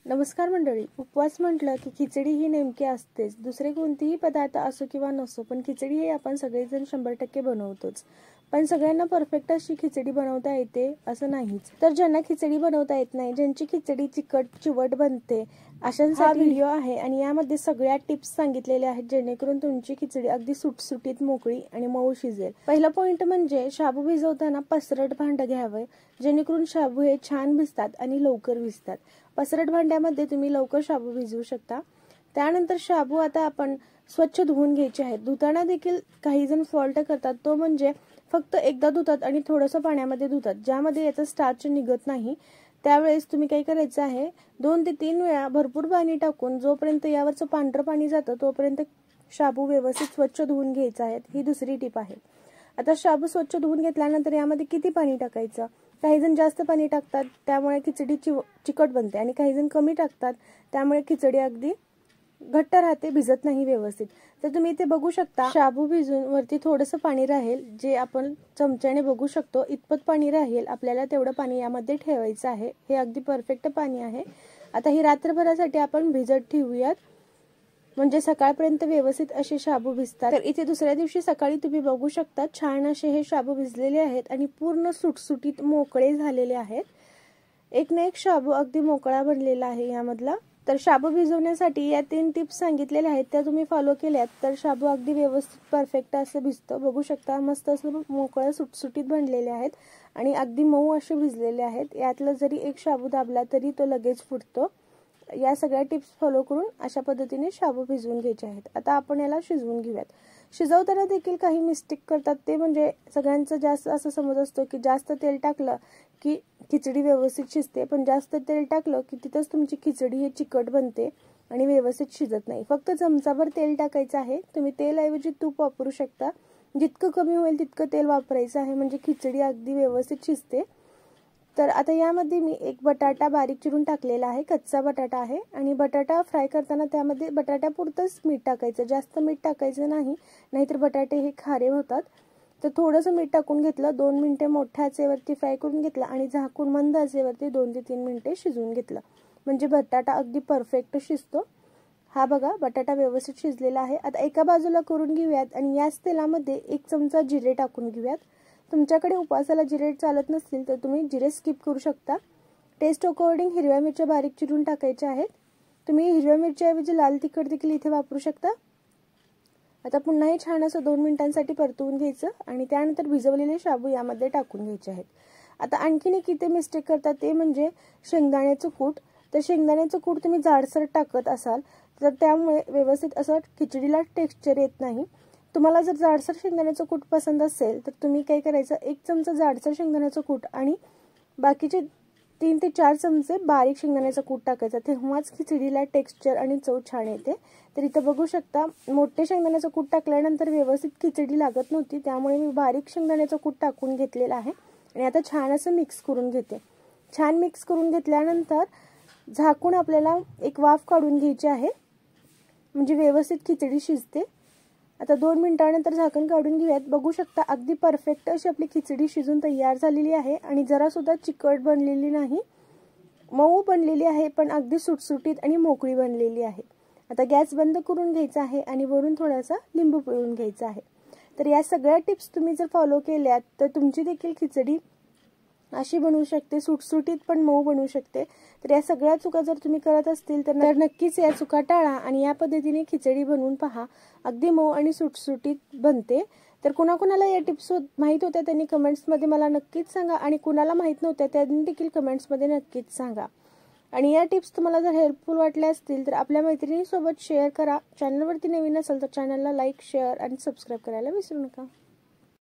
नमस्कार मंडळी. उपवास म्हटलं की खिचडी ही नेमकी असतेच. दुसरे कोणतेही पदार्थ असो किंवा नसो, पण खिचडी हे आपण सगळेजण 100% बनवतोच. पण सगळ्यांना परफेक्ट अशी खिचडी बनवता येते असं नाहीच. तर ज्यांना खिचडी बनवता येत नाही, ज्यांची खिचडी चिकट चिवट बनते, अशांसाठी व्हिडिओ आहे आणि यामध्ये सगळ्या टिप्स सांगितलेल्या आहेत, जेणेकरून तुमची खिचडी अगदी सुटसुटीत, मोकळी आणि मऊ शिजेल. पहिला पॉइंट म्हणजे शाबू भिजवताना पसरट भांडं घ्यावं, जेणेकरून शाबू हे छान भिजतात आणि लवकर भिजतात. पसरट भांड्यामध्ये तुम्ही लवकर शाबू भिजवू शकता. त्यानंतर शाबू आता आपण स्वच्छ धुवून घ्यायचे आहेत. धुताना देखील काही जण फॉल्ट करतात, तो म्हणजे फक्त एकदा धुतात आणि थोडंसं पाण्यामध्ये धुतात, ज्यामध्ये याचं स्टार्च निघत नाही. त्यावेळेस तुम्ही काय करायचं आहे, 2 ते 3 वेळा भरपूर पाणी टाकून जोपर्यंत यावरचं पांढरं पाणी जातं तोपर्यंत शाबू व्यवस्थित स्वच्छ धुवून घ्यायचा आहे. ही दुसरी टिप आहे. आता शाबू स्वच्छ धुवून घेतल्यानंतर यामध्ये किती पाणी टाकायचं? काही जण जास्त पाणी टाकतात, त्यामुळे खिचडी चिकट बनते, आणि काही जण कमी टाकतात, त्यामुळे खिचडी अगदी घट्ट राहते, भिजत नाही व्यवस्थित. तर तुम्ही इथे बघू शकता, शाबू भिजून वरती थोडंसं पाणी राहील, जे आपण चमच्याने बघू शकतो. इतपत पाणी राहील, आपल्याला तेवढं पाणी यामध्ये ठेवायचं आहे. हे अगदी परफेक्ट पाणी आहे. आता ही रात्रभरासाठी आपण भिजत ठेवूयात, म्हणजे सकाळपर्यंत व्यवस्थित असे शाबू भिजतात. तर इथे दुसऱ्या दिवशी सकाळी तुम्ही बघू शकता, छान असे हे शाबू भिजलेले आहेत आणि पूर्ण सुटसुटीत मोकळे झालेले आहेत. एक ना एक शाबू अगदी मोकळा बनलेला आहे यामधला. तर शाबू भिजवण्यासाठी या 3 टिप्स सांगितलेल्या आहेत, त्या तुम्ही फॉलो केल्यात तर शाबू अगदी व्यवस्थित परफेक्ट असं भिजतं. बघू शकता, मस्त असं मोकळं सुटसुटीत बनलेले आहेत आणि अगदी मऊ असे भिजलेले आहेत. यातलं जरी एक शाबू दाबला तरी तो लगेच फुटतो. या सगळ्या टिप्स फॉलो करून अशा पद्धतीने शाबू भिजवून घ्यायचे आहेत. आता आपण याला शिजवून घेऊयात. शिजवताना देखील काही मिस्टेक करतात, ते म्हणजे सगळ्यांचं जास्त असं समज असतो की जास्त तेल टाकलं की खिचडी व्यवस्थित शिजते, पण जास्त तेल टाकलं की तिथंच तुमची खिचडी ही चिकट बनते आणि व्यवस्थित शिजत नाही. फक्त चमचाभर तेल टाकायचं आहे. तुम्ही तेलऐवजी तूप वापरू शकता. जितकं कमी होईल तितकं तेल वापरायचं आहे, म्हणजे खिचडी अगदी व्यवस्थित शिजते. तर आता यामध्ये मी एक बटाटा बारीक चिरून टाकलेला आहे, कच्चा बटाटा आहे. आणि बटाटा फ्राय करताना त्यामध्ये बटाट्यापुरतंच मीठ टाकायचं, जास्त मीठ टाकायचं नाही, नाहीतर बटाटे हे खारे होतात. तर थोडंसं मीठ टाकून घेतलं, 2 मिनिटे मोठ्या आचेवरती फ्राय करून घेतलं आणि झाकून मंद आचेवरती 2 ते 3 मिनिटे शिजवून घेतलं, म्हणजे बटाटा अगदी परफेक्ट शिजतो. हा बघा, बटाटा व्यवस्थित शिजलेला आहे. आता एका बाजूला करून घेऊयात आणि याच तेलामध्ये 1 चमचा जिरे टाकून घेऊयात. तुमच्याकडे उपवासाला जिरे चालत नसतील तर तुम्ही जिरे स्किप करू शकता. टेस्ट अकॉर्डिंग हिरव्या मिरच्या बारीक चिरून टाकायच्या आहेत. तुम्ही हिरव्या मिरच्याऐवजी लाल तिखट देखील इथे वापरू शकता. आता पुन्हा हे छान असं 2 मिनिटांसाठी परतवून घ्यायचं आणि त्यानंतर भिजवलेले शाबू यामध्ये टाकून घ्यायचे आहेत. आता आणखीन एक इथे मिस्टेक करतात, ते म्हणजे शेंगदाण्याचं कूट. तर शेंगदाण्याचं कूट तुम्ही जाडसर टाकत असाल तर त्यामुळे व्यवस्थित असं खिचडीला टेक्स्चर येत नाही. तुम्हाला जर जाडसर शेंगदाण्याचं कूट पसंत असेल तर तुम्ही काय करायचं, 1 चमचा जाडसर शेंगदाण्याचं कूट आणि बाकीचे 3 ते 4 चमचे बारीक शेंगदाण्याचं कूट टाकायचं, तेव्हाच खिचडीला टेक्स्चर आणि चव छान येते. तर इथं बघू शकता, मोठे शेंगदाण्याचं कूट टाकल्यानंतर व्यवस्थित खिचडी लागत नव्हती, त्यामुळे मी बारीक शेंगदाण्याचं कूट टाकून घेतलेलं आहे आणि आता छान असं मिक्स करून घेते. छान मिक्स करून घेतल्यानंतर झाकून आपल्याला एक वाफ काढून घ्यायची आहे, म्हणजे व्यवस्थित खिचडी शिजते. आता 2 मिनिटांनंतर झाकण काढून घेऊयात. बघू शकता, अगदी परफेक्ट अशी आपली खिचडी शिजून तयार झालेली आहे आणि जरा सुद्धा चिकट बनलेली नाही, मऊ बनलेली आहे, पण अगदी सुटसुटीत आणि मोकळी बनलेली आहे. आता गॅस बंद करून घ्यायचा आहे आणि वरून थोडासा लिंबू पिळून घ्यायचा आहे. तर या सगळ्या टिप्स तुम्ही जर फॉलो केल्यात तर तुमची देखील खिचडी अशी बनवू शकते, सुटसुटीत पण मऊ बनवू शकते. तर या सगळ्या चुका जर तुम्ही करत असतील तर नक्कीच या चुका टाळा आणि या पद्धतीने खिचडी बनवून पहा, अगदी मऊ आणि सुटसुटीत बनते. तर कुणाकुणाला या टिप्स माहीत होत्या त्यांनी कमेंट्समध्ये मला नक्कीच सांगा, आणि कुणाला माहीत नव्हत्या त्यांनी देखील कमेंट्समध्ये नक्कीच सांगा. आणि या टिप्स तुम्हाला जर हेल्पफुल वाटल्या असतील तर आपल्या मैत्रिणींसोबत शेअर करा. चॅनलवरती नवीन असेल तर चॅनलला लाईक, शेअर आणि सबस्क्राईब करायला विसरू नका.